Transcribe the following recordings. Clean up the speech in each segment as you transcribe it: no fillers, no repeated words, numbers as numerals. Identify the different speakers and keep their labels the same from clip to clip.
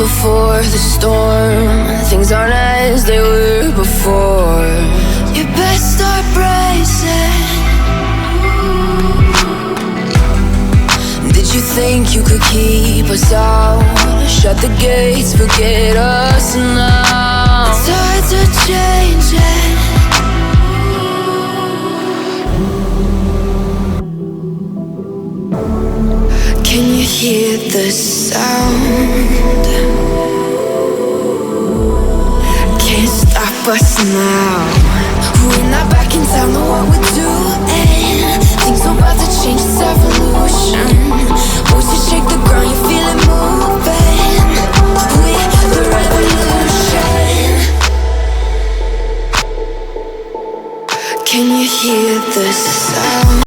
Speaker 1: before the storm. Things aren't as they were before. You best start bracing. Did you think you could keep us out? Shut the gates, forget us now. Tides are changing. Can you hear the sound? Can't stop us now. We're not back in town, know what we're doing. Things are about to change, it's evolution. Voices shake the ground, you feel it moving. We're the revolution. Can you hear the sound?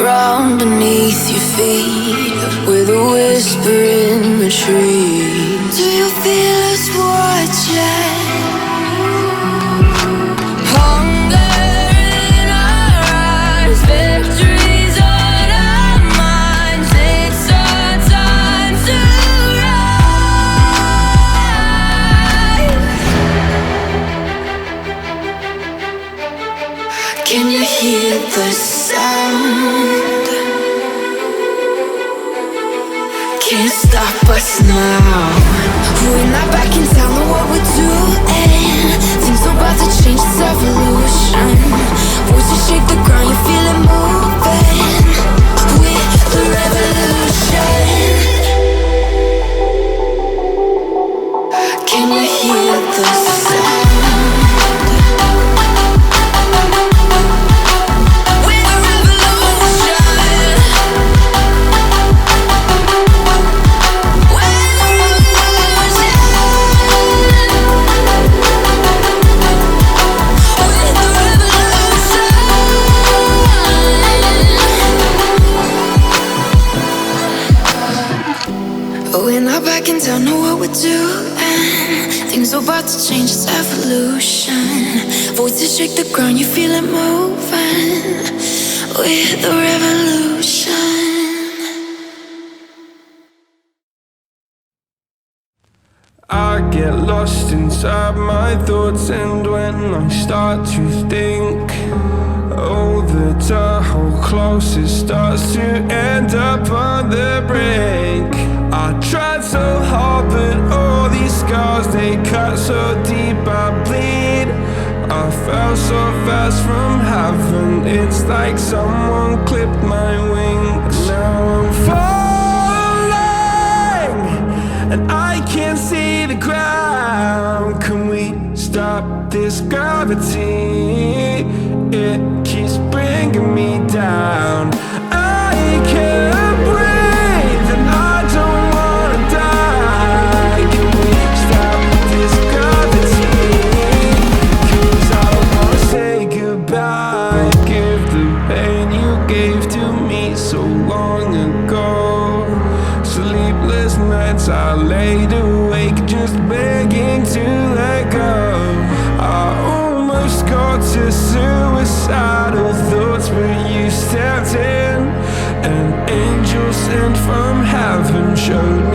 Speaker 1: Ground beneath your feet, with a whisper in the trees. Do you feel us watching? Hunger in our eyes, victories on our minds. It's our time to rise. Can you hear the sound? Can't stop us now. We're not back in town, know what we're doing. Things are about to change, it's evolution. Voices shake the ground, you feel it moving. We're the revolution. Can you hear the sound? We're not back in town, know what we're doing. Things are about to change, it's evolution. Voices shake the ground, you feel it moving. We're the revolution.
Speaker 2: I get lost inside my thoughts, and when I start to think, oh, the tunnel closest starts to end up on the brink. I tried so hard, but all these scars, they cut so deep I bleed. I fell so fast from heaven, it's like someone clipped my wings. Now I'm falling, and I can't see the ground. Can we stop this gravity? It keeps bringing me down. I can't breathe, and I don't wanna die. Can we stop this gravity? 'Cause I don't wanna say goodbye. Give the pain you gave to me so long ago. Sleepless nights I laid awake, just begging to let go. I almost got to suicidal thoughts, but you stepped in. An angel sent from heaven showed